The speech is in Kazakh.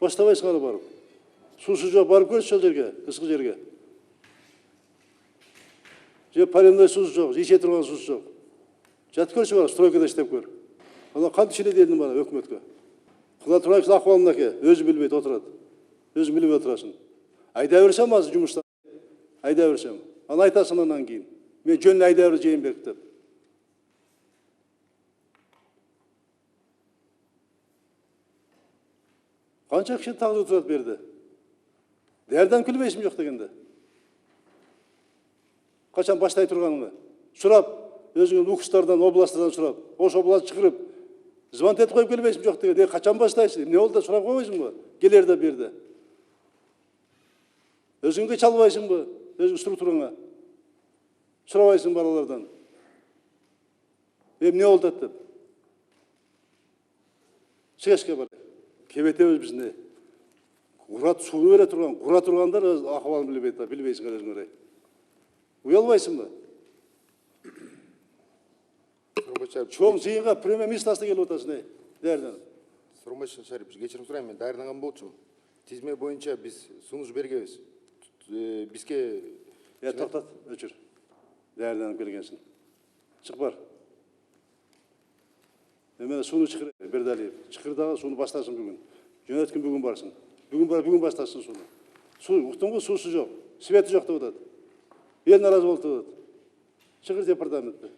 Баштабайсың ары барып. Сусу жоқ, барып көрші сол жерге, ысқы жерге. Же паренной сусу жоқ, ише тұрған сусу жоқ. Жатып көрші барып, стройкада іштеп көр. Ана қанды шеледі елдің бара, өкіметке. Құда тұрайықшы ақуалына ке, өзі білмейді отырады. Өзі білмей отырасың. Айда берсем аз жұмыста. Айда берсем. Ана айтасың анан кейін. Мен жөнін айда бер жейін беріп деп. Қанша кіші тағыз отырады берді. Дәрден күлмейсім жоқ дегенде. Қашан баштай тұрғаныңа. Сұрап, өзіңін ұқыстардан, областардан сұрап, осы област шығырып, звонт етіп қойып келмейсім жоқ дегенде. Қашан бастайсың? Не олда сұрап қоймайсың ба? Келерді берді. Өзіңді чалбайсың ба? Өзің структураңа. Сұрабайсың балалардан. Не олда деп. Шығашқа бар. Кебетеміз бізде. Құрат суы бере тұрған, құра тұрғандар ақуалын білбейсің өзің орай. Уялбайсың ба? Чоң жиынға премьер-министрасы келіп отырсың, дәрден. Сұрмайшын Шарипович, кешірім сұрайын, мен дайырнаған болчумун. Тизме боюнча биз сунуш бергенбиз. Бизге тоқтат, өчір. Дәрденіп келгенсің. Шық бар. Мен суны шығыр, Бердалиев. Шығырдағы суны бастасын бүгін. Жөнөткін бүгін барсың. Бүгін бастасын суны. Су, ұқтың ғой, сусы жоқ. Светі жоқ деп отады. Ел наразы болды деп отады. Шығыр департаментті.